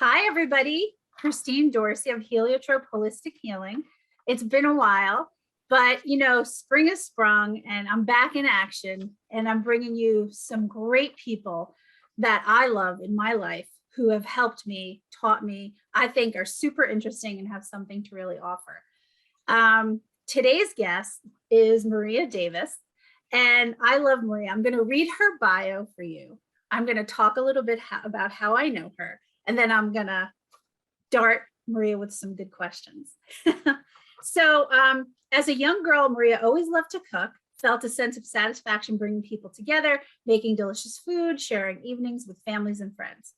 Hi, everybody. Christine Dorsey of Heliotrope Holistic Healing. It's been a while, but spring has sprung and I'm back in action, and I'm bringing you some great people that I love in my life who have helped me, taught me, I think are super interesting and have something to really offer. Today's guest is Maria Davis, and I love Maria. I'm going to read her bio for you. I'm going to talk a little bit about how I know her, and then I'm going to dart Maria with some good questions. So as a young girl, Maria always loved to cook, felt a sense of satisfaction bringing people together, making delicious food, sharing evenings with families and friends.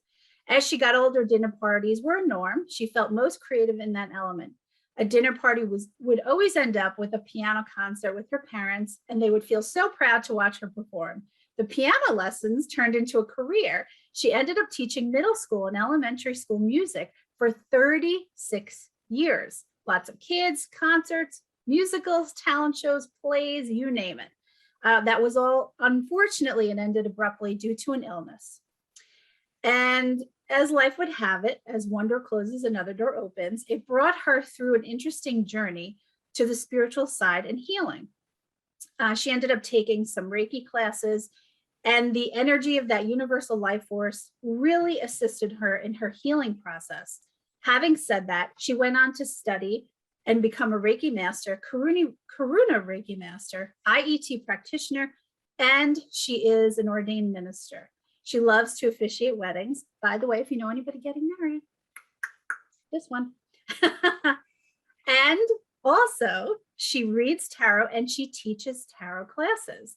As she got older, dinner parties were a norm. She felt most creative in that element. A dinner party would always end up with a piano concert with her parents, and they would feel so proud to watch her perform. The piano lessons turned into a career. She ended up teaching middle school and elementary school music for 36 years. Lots of kids, concerts, musicals, talent shows, plays, you name it. That was all, unfortunately, it ended abruptly due to an illness. And as life would have it, as one door closes, another door opens, it brought her through an interesting journey to the spiritual side and healing. She ended up taking some Reiki classes, and the energy of that universal life force really assisted her in her healing process. Having said that, she went on to study and become a Reiki Master, Karuna Reiki Master, IET Practitioner, and she is an ordained minister. She loves to officiate weddings. By the way, if you know anybody getting married, this one. And also, she reads tarot and she teaches tarot classes.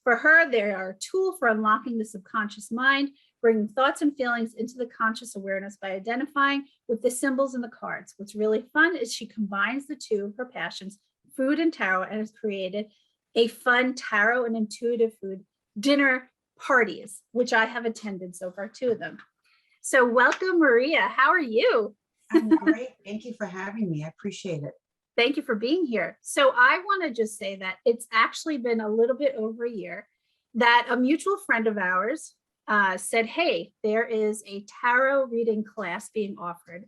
For her, they are a tool for unlocking the subconscious mind, bringing thoughts and feelings into the conscious awareness by identifying with the symbols in the cards. What's really fun is she combines the two of her passions, food and tarot, and has created a fun tarot and intuitive food dinner parties, which I have attended so far, 2 of them. So welcome, Maria. How are you? I'm great. Thank you for having me. I appreciate it. Thank you for being here. So I want to just say that it's actually been a little bit over a year that a mutual friend of ours said, hey, there is a tarot reading class being offered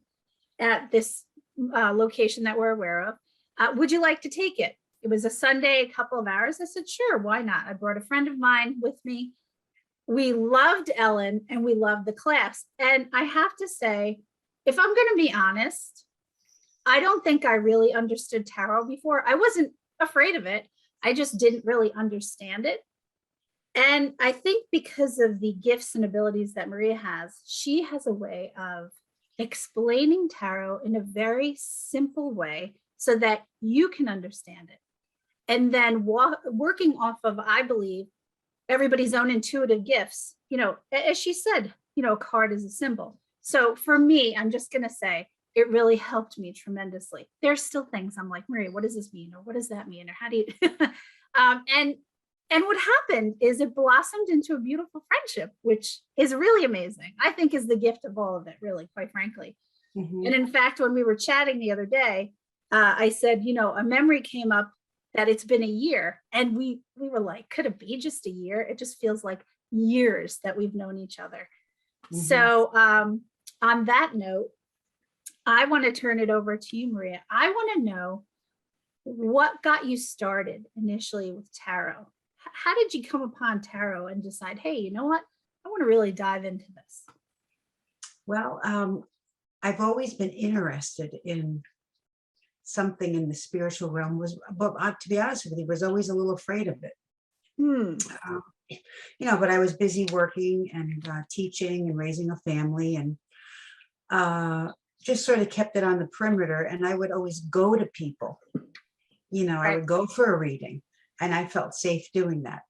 at this location that we're aware of. Would you like to take it? It was a Sunday, a couple of hours. I said, sure, why not? I brought a friend of mine with me. We loved Ellen and we loved the class. And I have to say, if I'm going to be honest, I don't think I really understood tarot before. I wasn't afraid of it. I just didn't really understand it. And I think because of the gifts and abilities that Maria has, she has a way of explaining tarot in a very simple way so that you can understand it. And then working off of, I believe, everybody's own intuitive gifts. As she said, a card is a symbol. So for me, I'm just going to say, it really helped me tremendously. There's still things I'm like, Maria, what does this mean? Or what does that mean? Or how do you, and what happened is it blossomed into a beautiful friendship, which is really amazing. I think is the gift of all of it, really, quite frankly. Mm-hmm. And in fact, when we were chatting the other day, I said, a memory came up that it's been a year. And we were like, could it be just a year? It just feels like years that we've known each other. Mm-hmm. So on that note, I want to turn it over to you, Maria. I want to know what got you started initially with tarot. How did you come upon tarot and decide, hey, you know what? I want to really dive into this. Well, I've always been interested in something in the spiritual realm, but to be honest with you, was always a little afraid of it. But I was busy working and teaching and raising a family, and just sort of kept it on the perimeter. And I would always go to people, I would go for a reading, and I felt safe doing that.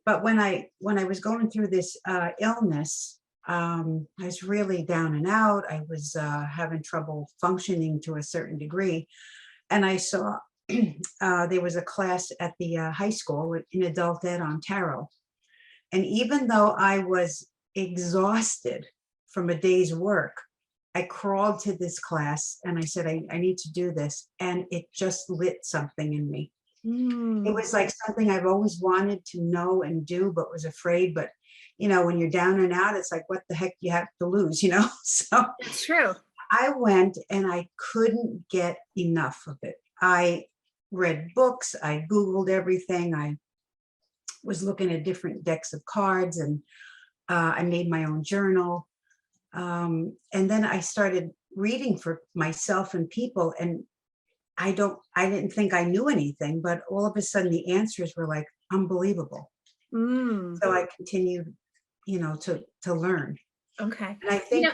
But when I was going through this illness, I was really down and out. I was having trouble functioning to a certain degree. And I saw there was a class at the high school in adult ed on tarot. And even though I was exhausted from a day's work, I crawled to this class and I said, I need to do this. And it just lit something in me. It was like something I've always wanted to know and do, but was afraid. But when you're down and out, it's like, what the heck you have to lose, So That's true. I went and I couldn't get enough of it. I read books, I Googled everything. I was looking at different decks of cards, and I made my own journal. And then I started reading for myself and people, and I didn't think I knew anything, but all of a sudden the answers were like unbelievable. So I continued, to learn. Okay. And I think,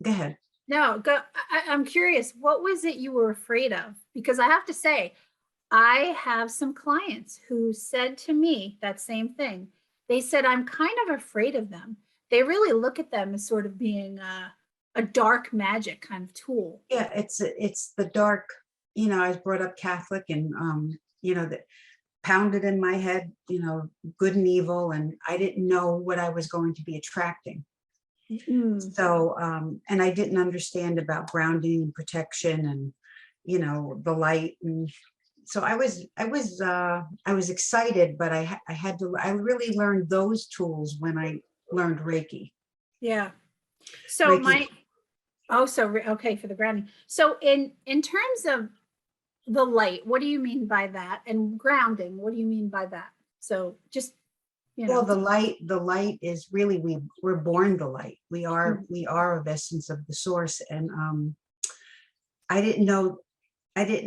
go ahead. No, go. I'm curious, what was it you were afraid of? Because I have to say, I have some clients who said to me that same thing. They said, I'm kind of afraid of them. They really look at them as sort of being a dark magic kind of tool. Yeah, it's the dark, I was brought up Catholic, and, that pounded in my head, good and evil. And I didn't know what I was going to be attracting. So, and I didn't understand about grounding and protection and, the light. And so I was excited, but I really learned those tools when I learned Reiki. Yeah. So Reiki. okay, for the grounding. So in terms of the light, what do you mean by that? And grounding, what do you mean by that? So just, Well, the light is really, we're born the light. We are of essence of the source. And I didn't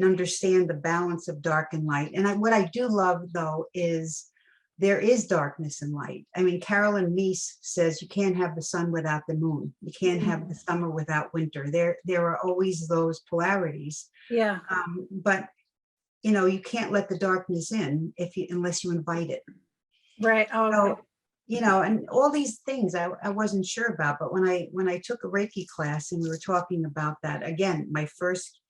understand the balance of dark and light. And what I do love, though, is there is darkness and light. I mean, Carolyn Meese says you can't have the sun without the moon. You can't have the summer without winter. There are always those polarities. Yeah. But you can't let the darkness in unless you invite it. Right. Oh, okay. So, and all these things I wasn't sure about. But when I took a Reiki class and we were talking about that, again, my first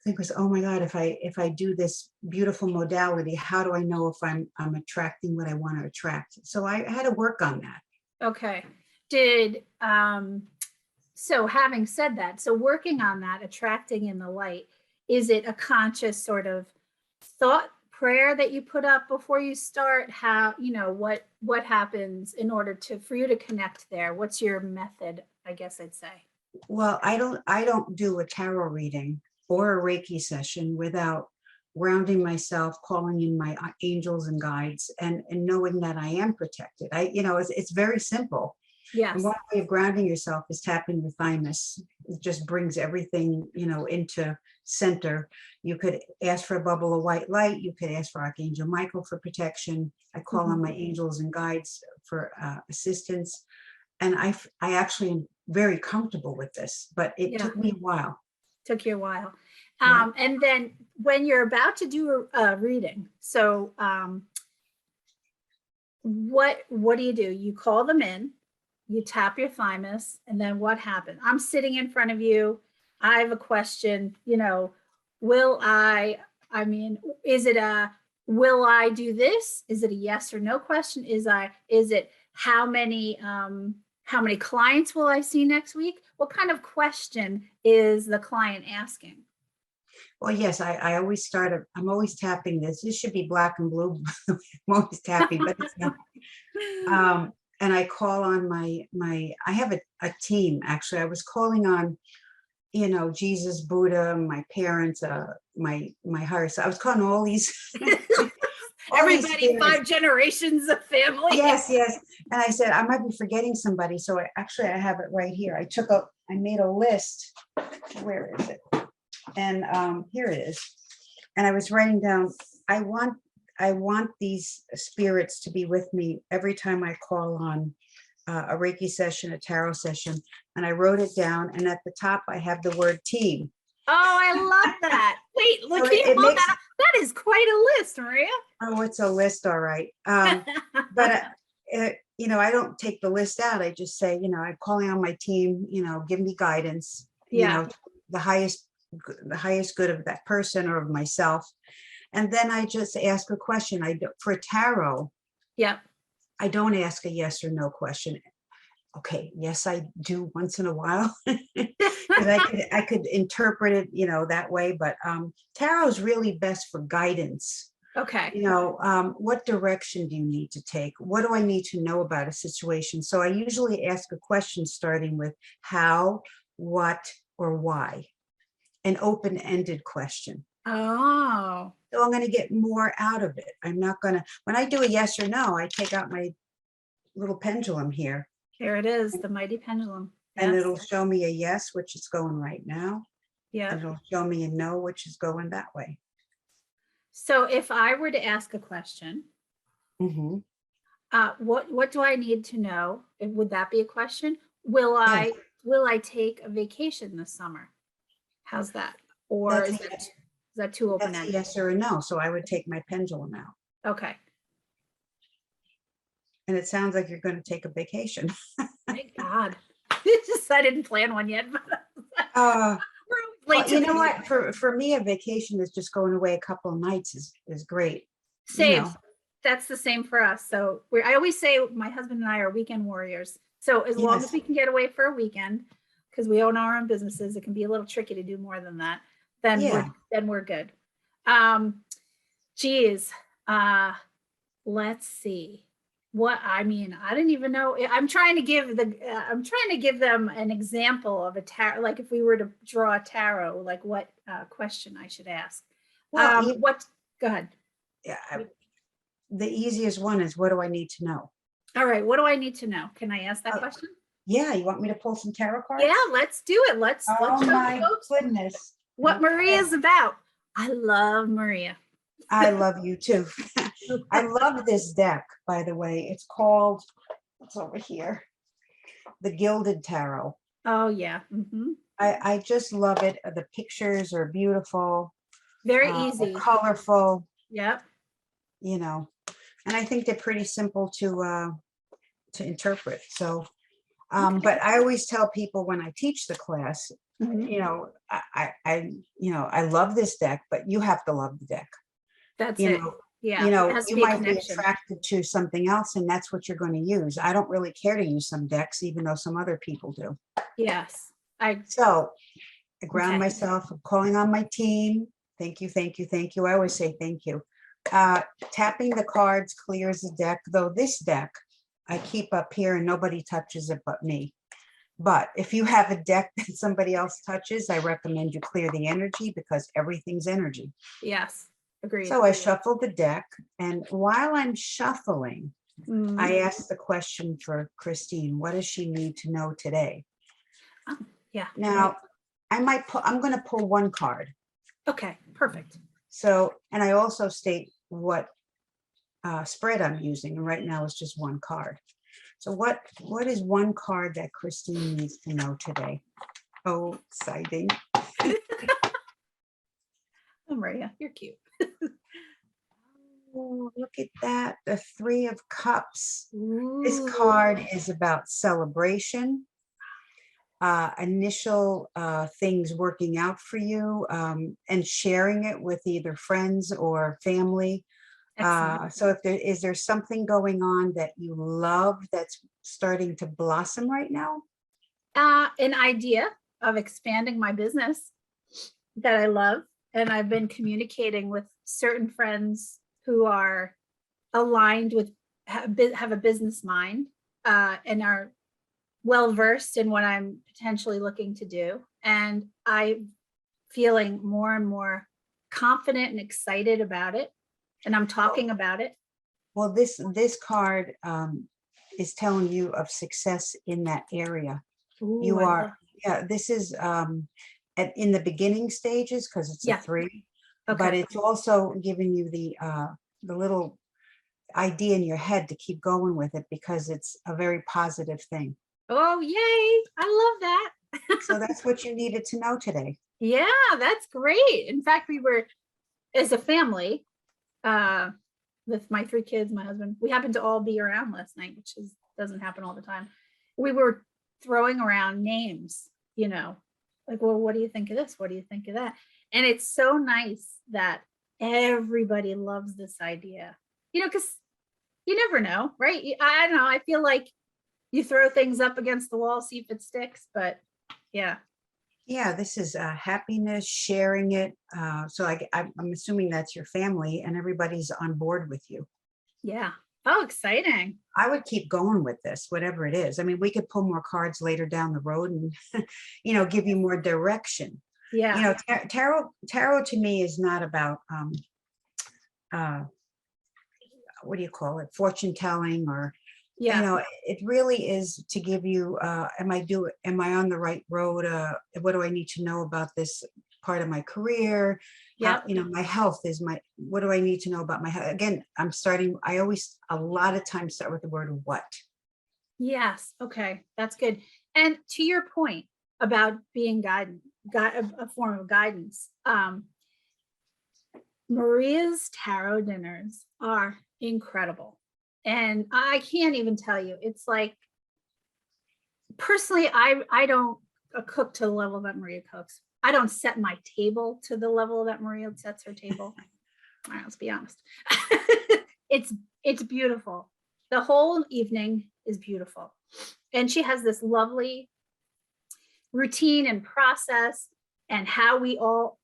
thing was, oh my God, if I do this beautiful modality, how do I know if I'm attracting what I want to attract? So I had to work on that. Okay. So having said that, so working on that, attracting in the light, is it a conscious sort of thought prayer that you put up before you start? How, what happens in order for you to connect there? What's your method, I guess I'd say? Well, I don't do a tarot reading or a Reiki session without grounding myself, calling in my angels and guides, and knowing that I am protected. It's very simple. Yes. And one way of grounding yourself is tapping the thymus. It just brings everything, into center. You could ask for a bubble of white light. You could ask for Archangel Michael for protection. I call on my angels and guides for assistance. And I actually am very comfortable with this, but it took me a while. Took you a while. And then when you're about to do a reading, so what do? You call them in, you tap your thymus, and then what happens? I'm sitting in front of you. I have a question, will I do this? Is it a yes or no question? Is it how many clients will I see next week? What kind of question is the client asking? Well, yes, I always start, I'm always tapping this. This should be black and blue. I'm always tapping, but it's not. And I call on I have a team, actually. I was calling on, Jesus, Buddha, my parents, my higher self. I was calling all these. Everybody, 5 generations of family. Yes. And I said, I might be forgetting somebody. So I have it right here. I made a list. Where is it? And here it is. And I was writing down, I want these spirits to be with me every time I call on a Reiki session, a tarot session. And I wrote it down. And at the top, I have the word team. Oh, I love that. Wait, look, so that is quite a list, Maria. Oh, it's a list. All right. But, I don't take the list out. I just say, I'm calling on my team, give me guidance, the highest good of that person or of myself. And then I just ask a question. For tarot, I don't ask a yes or no question. Okay, yes, I do once in a while. I could interpret it, that way. But tarot is really best for guidance. Okay. What direction do you need to take? What do I need to know about a situation? So I usually ask a question starting with how, what, or why, an open-ended question. Oh, So I'm going to get more out of it. I'm not going to, when I do a yes or no, I take out my little pendulum here, here it is, the mighty pendulum. and Yes. it'll show me a yes, which is going right now. Yeah. And it'll show me a no, which is going that way. So if I were to ask a question, Mhm. what do I need to know? Would that be a question? Will Yes, I take a vacation this summer? How's that? Or that's is that too a open-ended? yes or a no. So I would take my pendulum out. Okay. And it sounds like you're going to take a vacation. Thank God. It's just I didn't plan one yet, but Uh, we're always late well, to you the know game. what? For me, a vacation is just going away a couple of nights is great. Same. That's the same for us. So I always say my husband and I are weekend warriors. So as long as Yes. we can get away for a weekend, because we own our own businesses, it can be a little tricky to do more than that. Then Yeah. we're good. Geez, let's see. I didn't even know. I'm trying to give them an example of a tarot. Like if we were to draw a tarot, like what question I should ask. Well, Go ahead. yeah, the easiest one is, what do I need to know? All right. What do I need to know? Can I ask that question? Yeah. You want me to pull some tarot cards? Yeah, let's do it. Let's Oh show my folks goodness. what Okay. Maria's about. I love Maria. I love you too. I love this deck, by the way. It's over here, the Gilded Tarot. Oh yeah. Mm-hmm. I just love it. The pictures are beautiful. Very easy. Colorful. Yep. And I think they're pretty simple to interpret. So, Okay. but I always tell people when I teach the class, Mhm. I love this deck, but you have to love the deck. That's You it. know, Yeah. It has to you be a might be connection. attracted to something else, and that's what you're going to use. I don't really care to use some decks, even though some other people do. Yes. So I ground Okay. myself. I'm calling on my team. Thank you, thank you, thank you. I always say thank you. Tapping the cards clears the deck, though this deck I keep up here and nobody touches it but me. But if you have a deck that somebody else touches, I recommend you clear the energy, because everything's energy. Yes. Agreed. So I shuffled the deck, and while I'm shuffling, Mhm. I asked the question for Christine: what does she need to know today? Yeah. Now, I'm going to pull one card. Okay. Perfect. So, and I also state what spread I'm using, and right now it's just one card. So what is one card that Christine needs to know today? Oh, exciting. Oh, Maria, you're cute. Oh, look at that. The Three of Cups. Ooh. This card is about celebration, initial things working out for you, and sharing it with either friends or family. So is there something going on that you love that's starting to blossom right now? An idea of expanding my business that I love. And I've been communicating with certain friends who are aligned with, have a business mind, and are well versed in what I'm potentially looking to do. And I'm feeling more and more confident and excited about it. And I'm talking about it. Well, this card is telling you of success in that area. Ooh, You are, yeah, this is in the beginning stages, because it's a 3, but it's also giving you the little idea in your head to keep going with it, because it's a very positive thing. Oh, yay. I love that. So that's what you needed to know today. Yeah, that's great. In fact, we were, as a family, with my 3 kids, my husband, we happened to all be around last night, which doesn't happen all the time. We were throwing around names, like, well, what do you think of this? What do you think of that? And it's so nice that everybody loves this idea, because you never know, right? I don't know. I feel like you throw things up against the wall, see if it sticks, but yeah. Yeah, this is happiness, sharing it. So I'm assuming that's your family and everybody's on board with you. Yeah. Oh, exciting. I would keep going with this, whatever it is. I mean, we could pull more cards later down the road and, give you more direction. Yeah. Tarot to me is not about, uh, what do you call it? Fortune telling or, Yeah. it really is to give you, am I on the right road? What do I need to know about this part of my career? How, Yep. my health is what do I need to know about my health? Again, I always, a lot of times start with the word what. Yes. Okay. That's good. And to your point about being a form of guidance, Maria's tarot dinners are incredible. And I can't even tell you, it's like, personally, I don't cook to the level that Maria cooks. I don't set my table to the level that Maria sets her table. All right, let's be honest. It's beautiful. The whole evening is beautiful. And she has this lovely routine and process and how we all,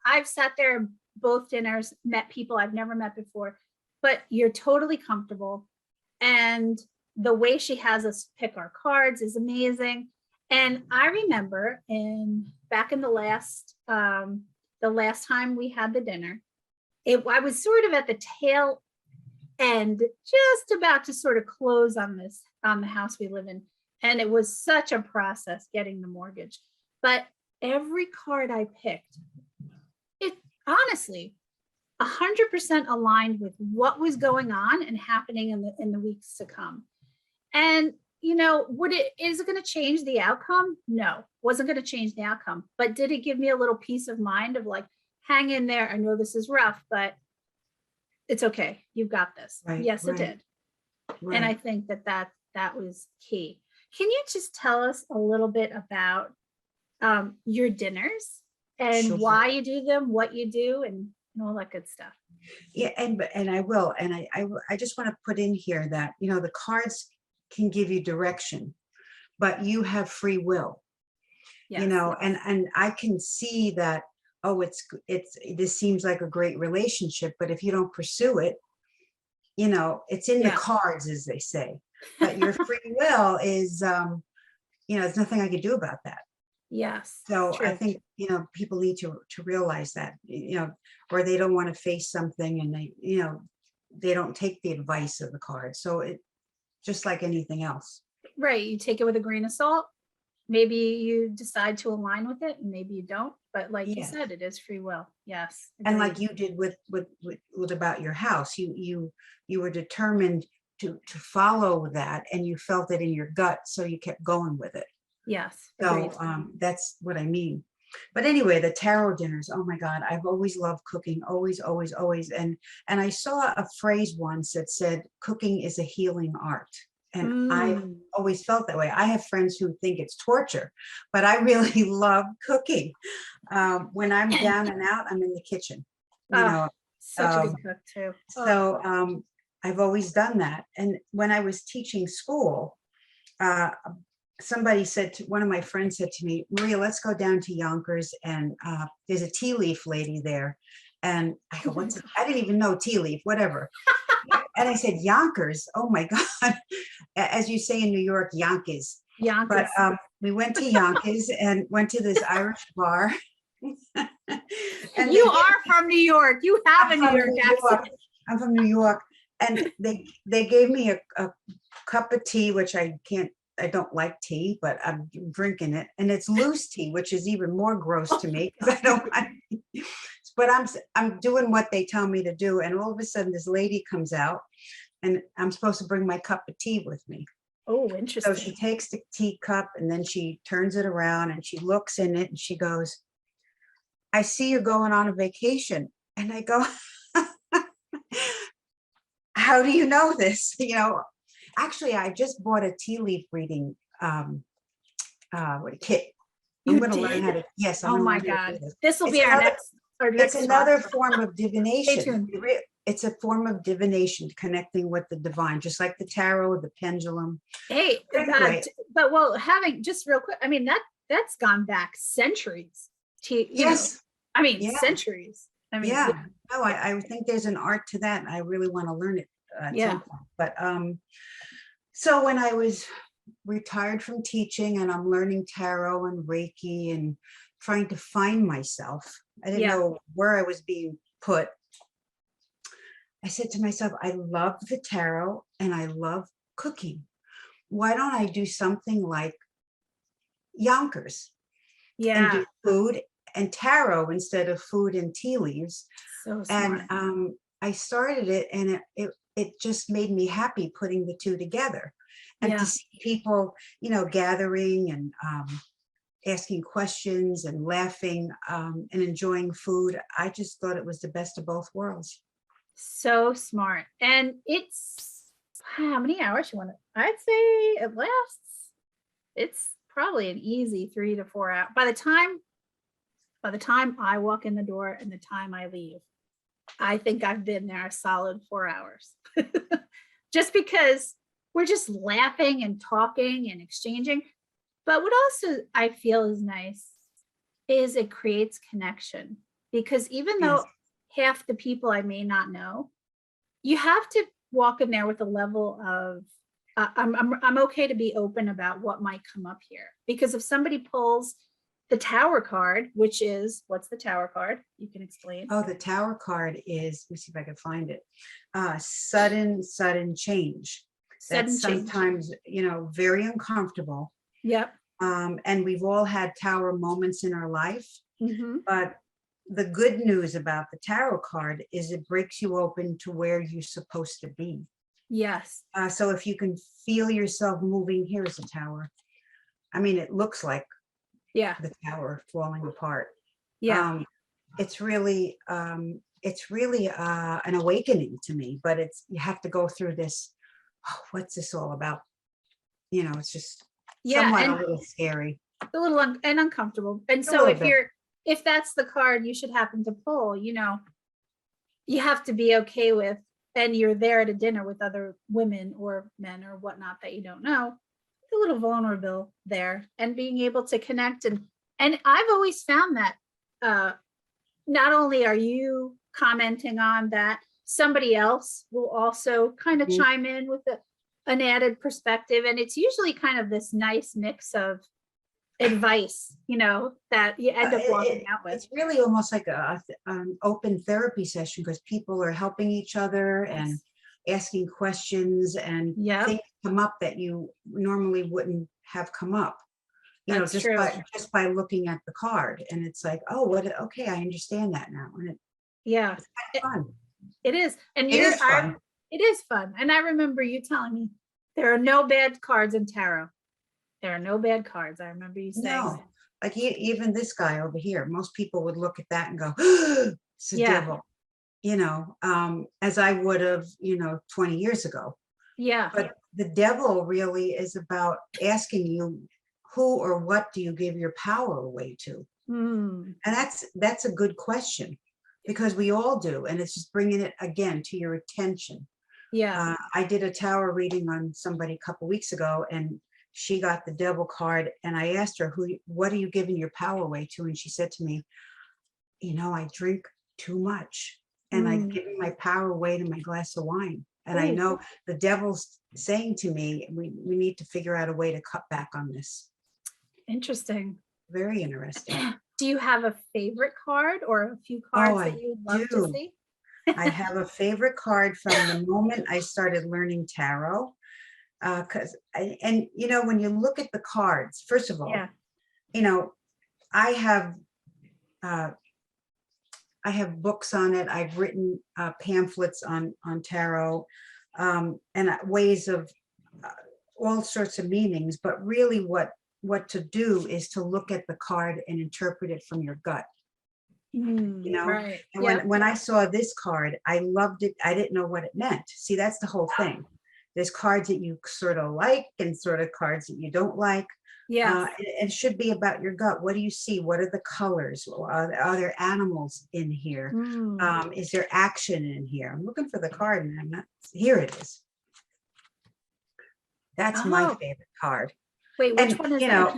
I've sat there both dinners, met people I've never met before, but you're totally comfortable. And the way she has us pick our cards is amazing. And I remember back in the last time we had the dinner, I was sort of at the tail end, just about to sort of close on the house we live in. And it was such a process getting the mortgage. But every card I picked, it honestly 100% aligned with what was going on and happening in the weeks to come. And is it going to change the outcome? No, wasn't going to change the outcome. But did it give me a little peace of mind of like, hang in there. I know this is rough, but it's okay. You've got this. Right, Yes, right, it did. right. And I think that was key. Can you just tell us a little bit about your dinners and Sure. why you do them, what you do, and all that good stuff? Yeah, and I will, and I just want to put in here that the cards can give you direction, but you have free will. Yes. And I can see that. Oh, this seems like a great relationship, but if you don't pursue it, it's in the cards, as they say. But your free will is, there's nothing I could do about that. Yes. So true. I think, people need to realize that, or they don't want to face something and they don't take the advice of the card. So it just like anything else. Right. You take it with a grain of salt. Maybe you decide to align with it and maybe you don't, but like you said, it is free will. Yes. And agreed. like you did with about your house, you were determined to follow that, and you felt it in your gut, so you kept going with it. Yes. So that's what I mean. But anyway, the tarot dinners, oh my God, I've always loved cooking, always, always, always. And I saw a phrase once that said, cooking is a healing art. And I always felt that way. I have friends who think it's torture, but I really love cooking. When I'm down and out, I'm in the kitchen. Such a good cook too. So I've always done that. And when I was teaching school, one of my friends said to me, Maria, let's go down to Yonkers, and there's a tea leaf lady there. And I go, what's it? I didn't even know tea leaf, whatever. And I said, Yonkers, oh my God. As you say in New York, Yonkers. Yonkers. But we went to Yonkers and went to this Irish bar. And you are from New York. You have a New York accent. I'm from New York. And they gave me a cup of tea, which I don't like tea, but I'm drinking it. And it's loose tea, which is even more gross to me because I don't like it. But I'm doing what they tell me to do. And all of a sudden this lady comes out and I'm supposed to bring my cup of tea with me. Oh, interesting. So she takes the teacup and then she turns it around and she looks in it and she goes, I see you're going on a vacation. And I go, how do you know this? Actually, I just bought a tea leaf reading kit. I'm going to learn how to. Yes. Oh my God. This will be our next. It's another form of divination. It's a form of divination, connecting with the divine, just like the tarot, the pendulum. Hey, but just real quick, I mean, that's gone back centuries to, you know, Yes. I mean, Yeah. centuries. I mean, Yeah. No, I think there's an art to that. And I really want to learn it at yeah. some point. But so when I was retired from teaching and I'm learning tarot and Reiki and trying to find myself, I didn't Yeah. know where I was being put. I said to myself, I love the tarot and I love cooking. Why don't I do something like Yonkers and Yeah. do food and tarot instead of food and tea leaves? So And smart. I started it, and it just made me happy putting the two together, and to Yeah. see people, you know, gathering and asking questions and laughing and enjoying food. I just thought it was the best of both worlds. So smart. And it's how many hours you want to, I'd say it lasts. It's probably an easy 3 to 4 hours. By the time I walk in the door and the time I leave, I think I've been there a solid 4 hours. Just because we're just laughing and talking and exchanging. But what also I feel is nice is it creates connection, because even Yes. though half the people I may not know, you have to walk in there with a level of I'm okay to be open about what might come up here, because if somebody pulls the Tower card, which is, what's the Tower card? You can explain. Oh, the Tower card is, let me see if I can find it. Sudden change. Sudden That's change. sometimes, you know, very uncomfortable. Yep. And we've all had Tower moments in our life. Mm-hmm. But the good news about the tarot card is it breaks you open to where you're supposed to be. Yes. So if you can feel yourself moving, here's a tower. I mean, it looks like the tower falling apart. Yeah. It's really an awakening to me, but you have to go through this. Oh, what's this all about? You know, it's just somewhat a little scary. A little and uncomfortable. And so if that's the card you should happen to pull, you know, you have to be okay with, and you're there at a dinner with other women or men or whatnot that you don't know, a little vulnerable there, and being able to connect. And I've always found that not only are you commenting on that, somebody else will also kind of chime in with an added perspective. And it's usually kind of this nice mix of advice, you know, that you end up walking out with. It's really almost like an open therapy session, because people are helping each other and asking questions, and things come up that you normally wouldn't have come up. You know, just by looking at the card, and it's like, oh, okay, I understand that now. And it's kind of fun. It is. And it is fun. It is fun. And I remember you telling me there are no bad cards in tarot. There are no bad cards. I remember you saying no. Like even this guy over here, most people would look at that and go, it's the devil, you know, as I would have, you know, 20 years ago. Yeah. But the devil really is about asking you, who or what do you give your power away to? And that's a good question, because we all do. And it's just bringing it again to your attention. Yeah. I did a tarot reading on somebody a couple weeks ago, and she got the devil card, and I asked her, what are you giving your power away to? And she said to me, you know, I drink too much, and I give my power away to my glass of wine. And I know the devil's saying to me, we need to figure out a way to cut back on this. Interesting. Very interesting. Do you have a favorite card or a few cards that you would love to see? I have a favorite card from the moment I started learning tarot. Because you know, when you look at the cards, first of all, you know, I have books on it. I've written pamphlets on tarot, and ways of all sorts of meanings. But really, what to do is to look at the card and interpret it from your gut. You know, and when I saw this card, I loved it. I didn't know what it meant. See, that's the whole thing. There's cards that you sort of like and sort of cards that you don't like. It should be about your gut. What do you see? What are the colors? Are there animals in here? Is there action in here? I'm looking for the card and I'm not. Here it is. That's my favorite card. Wait, which one is that?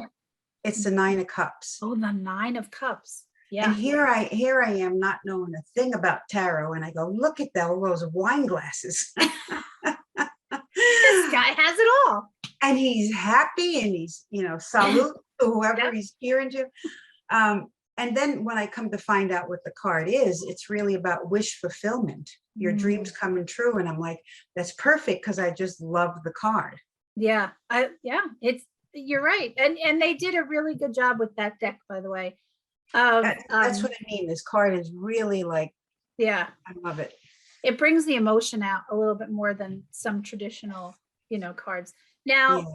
It's the 9 of Cups. Oh, the 9 of Cups. Yeah. And here I am not knowing a thing about tarot. And I go, look at all those wine glasses. This guy has it all. And he's happy and he's, salute to whoever he's cheering to. And then when I come to find out what the card is, it's really about wish fulfillment, your dreams coming true. And I'm like, that's perfect because I just love the card. Yeah. You're right. And they did a really good job with that deck, by the way. That's what I mean. This card is really like, yeah, I love it. It brings the emotion out a little bit more than some traditional, cards. Now,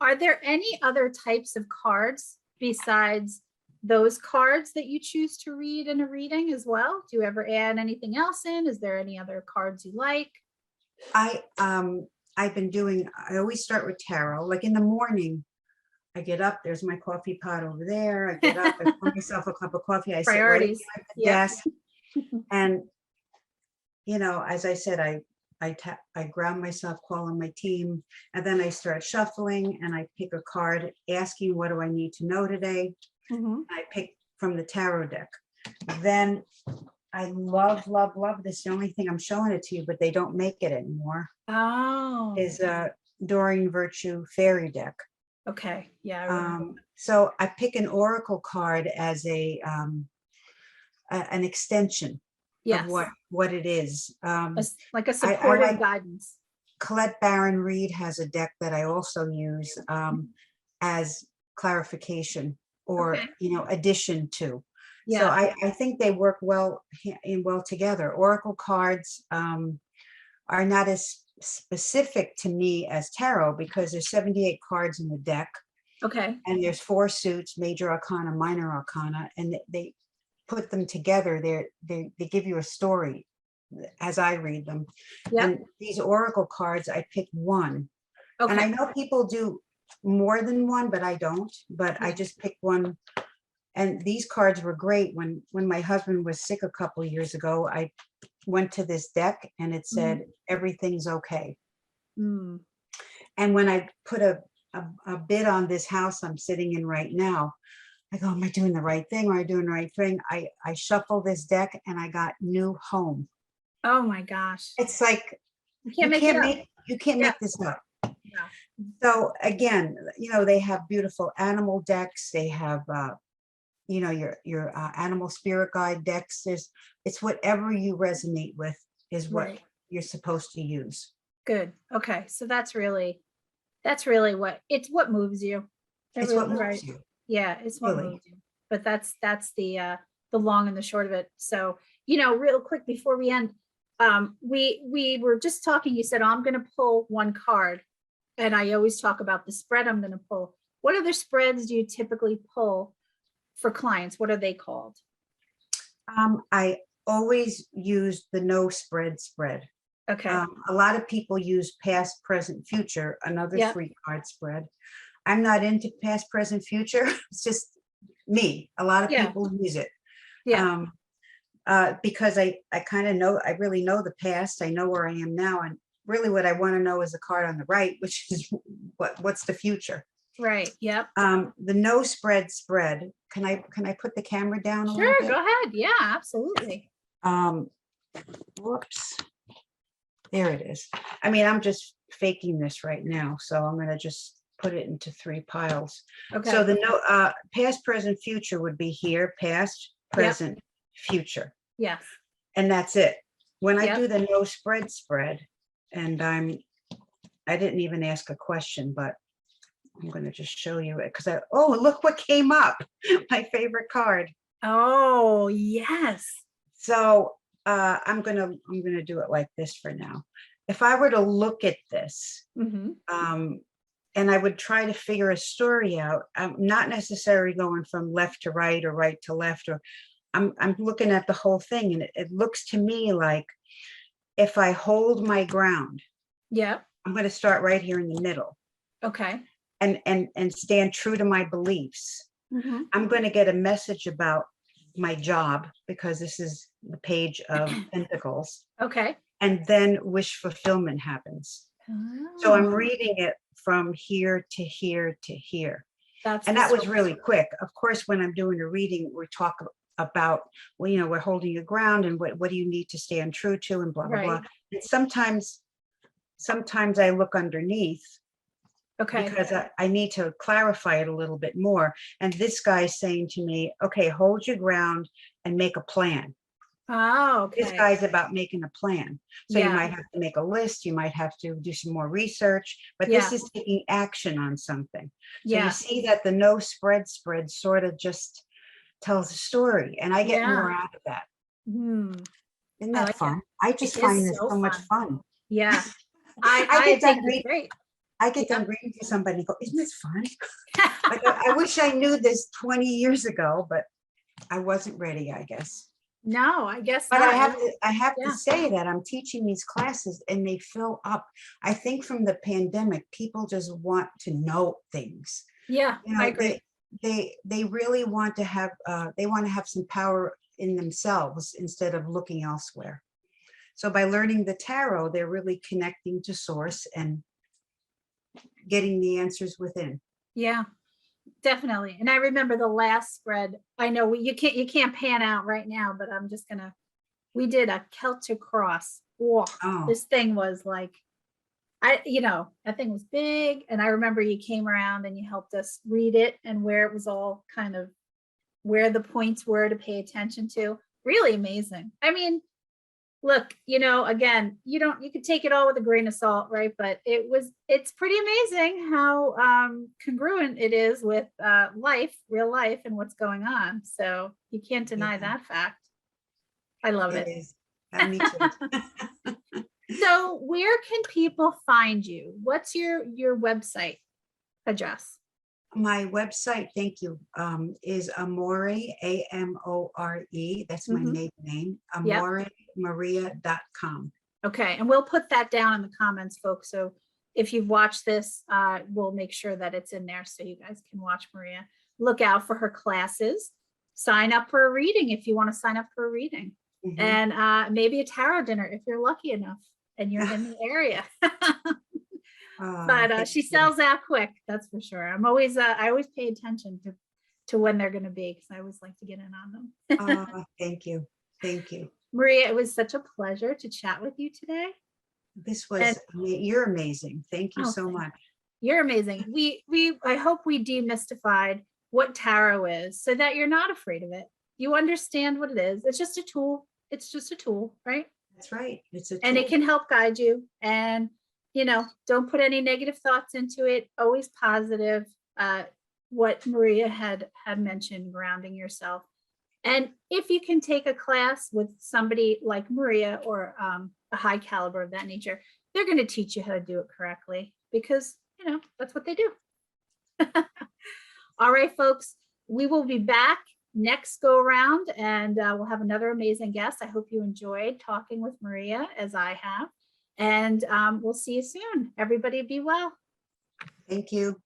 are there any other types of cards besides those cards that you choose to read in a reading as well? Do you ever add anything else in? Is there any other cards you like? I always start with tarot. Like in the morning, I get up, there's my coffee pot over there. I get up, I pour myself a cup of coffee. I Priorities. sit right at the desk. And, as I said, I ground myself, call on my team, and then I start shuffling and I pick a card asking, what do I need to know today? I pick from the tarot deck. Then I love this. The only thing I'm showing it to you, but they don't make it anymore. Oh. Is a Doreen Virtue fairy deck. Okay. Yeah. So I pick an oracle card as an extension of what it is. Like a supportive guidance. Colette Baron Reed has a deck that I also use as clarification or addition to. So I think they work well together. Oracle cards are not as specific to me as tarot because there's 78 cards in the deck. Okay. And there's 4 suits, major arcana, minor arcana, and they put them together. They give you a story as I read them. And these oracle cards, I pick one. Okay. And I know people do more than one, but I don't. But I just pick one. And these cards were great. When my husband was sick a couple of years ago, I went to this deck and it said, everything's okay. And when I put a bid on this house I'm sitting in right now, I go, am I doing the right thing? Am I doing the right thing? I shuffle this deck and I got new home. Oh my gosh. It's like, you can't make this up. Yeah. So again, they have beautiful animal decks. They have, your animal spirit guide decks. It's whatever you resonate with is what you're supposed to use. Good. Okay. So that's really what moves you. It's what moves you. Yeah. It's what moves you. But that's the long and the short of it. So, real quick before we end, we were just talking, you said, I'm going to pull one card and I always talk about the spread I'm going to pull. What other spreads do you typically pull for clients? What are they called? I always use the no spread. Okay. A lot of people use past, present, future, another 3 card spread. I'm not into past, present, future. It's just me. A lot of people use it. Yeah. Because I kind of know, I really know the past. I know where I am now. And really what I want to know is the card on the right, which is what's the future. Right. Yep. The no spread. Can I put the camera down a little bit? Sure, go ahead. Yeah, absolutely. Whoops. There it is. I mean, I'm just faking this right now, so I'm going to just put it into 3 piles. Okay. So the past, present, future would be here, past, present, future. Yes. And that's it. When I do the no spread, and I didn't even ask a question, but I'm going to just show you it because look what came up. My favorite card. Oh, yes. So I'm going to do it like this for now. If I were to look at this, and I would try to figure a story out, I'm not necessarily going from left to right or right to left, or I'm looking at the whole thing. And it looks to me like if I hold my ground, I'm going to start right here in the middle. Okay. And stand true to my beliefs. I'm going to get a message about my job because this is the Page of Pentacles. Okay. And then wish fulfillment happens. So I'm reading it from here to here to here. That's And the that was soul. really quick. Of course, when I'm doing a reading, we talk about, well, we're holding your ground and what do you need to stand true to and blah, blah, blah. Right. And sometimes I look underneath Okay. because I need to clarify it a little bit more. And this guy's saying to me, okay, hold your ground and make a plan. Oh, This okay. guy's about making a plan. So you Yeah. might have to make a list, you might have to do some more research, but Yeah. this is taking action on something. So you Yeah. see that the no spread sort of just tells a story, and I get more Yeah. out of that. Hmm. Isn't I that like it. fun? I It just is find this so so much fun. fun. Yeah. I I get think done it's reading. great. I get done reading to somebody and go, isn't this fun? Like, I wish I knew this 20 years ago, but I wasn't ready, I guess. No, I guess But not. I have to Yeah. say that I'm teaching these classes and they fill up. I think from the pandemic, people just want to know things. Yeah, I agree. They really want to have some power in themselves instead of looking elsewhere. So by learning the tarot, they're really connecting to source and getting the answers within. Yeah, definitely. And I remember the last spread. I know you can't pan out right now, but I'm just gonna. We did a Celtic cross. Whoa, Oh, this thing was like, that thing was big. And I remember you came around and you helped us read it and where it was all kind of where the points were to pay attention to. Really amazing. I mean, look, again, you could take it all with a grain of salt, right? But it's pretty amazing how congruent it is with real life and what's going on. So you can't deny yeah, that fact. I love it it. is. Me too. So where can people find you? What's your website address? My website, thank you, is Amore, AMORE. That's my Mhm. maiden name, Yep. AmoreMaria.com. Okay. And we'll put that down in the comments, folks. So if you've watched this, we'll make sure that it's in there so you guys can watch Maria. Look out for her classes. Sign up for a reading if you want to sign up for a reading. Mhm. And maybe a tarot dinner if you're lucky enough and you're in the area. But Thank she you. sells out quick, that's for sure. I always pay attention to when they're going to be because I always like to get in on them. Thank you. Thank you. Maria, it was such a pleasure to chat with you today. This And was, you're amazing. Thank you so much. You're amazing. I hope we demystified what tarot is so that you're not afraid of it. You understand what it is. It's just a tool. It's just a tool, right? That's right. It's a And it tool. can help guide you. And don't put any negative thoughts into it. Always positive. What Maria had mentioned, grounding yourself. And if you can take a class with somebody like Maria or a high caliber of that nature, they're going to teach you how to do it correctly because that's what they do. All right, folks, we will be back next go around and we'll have another amazing guest. I hope you enjoyed talking with Maria as I have. And we'll see you soon. Everybody be well. Thank you.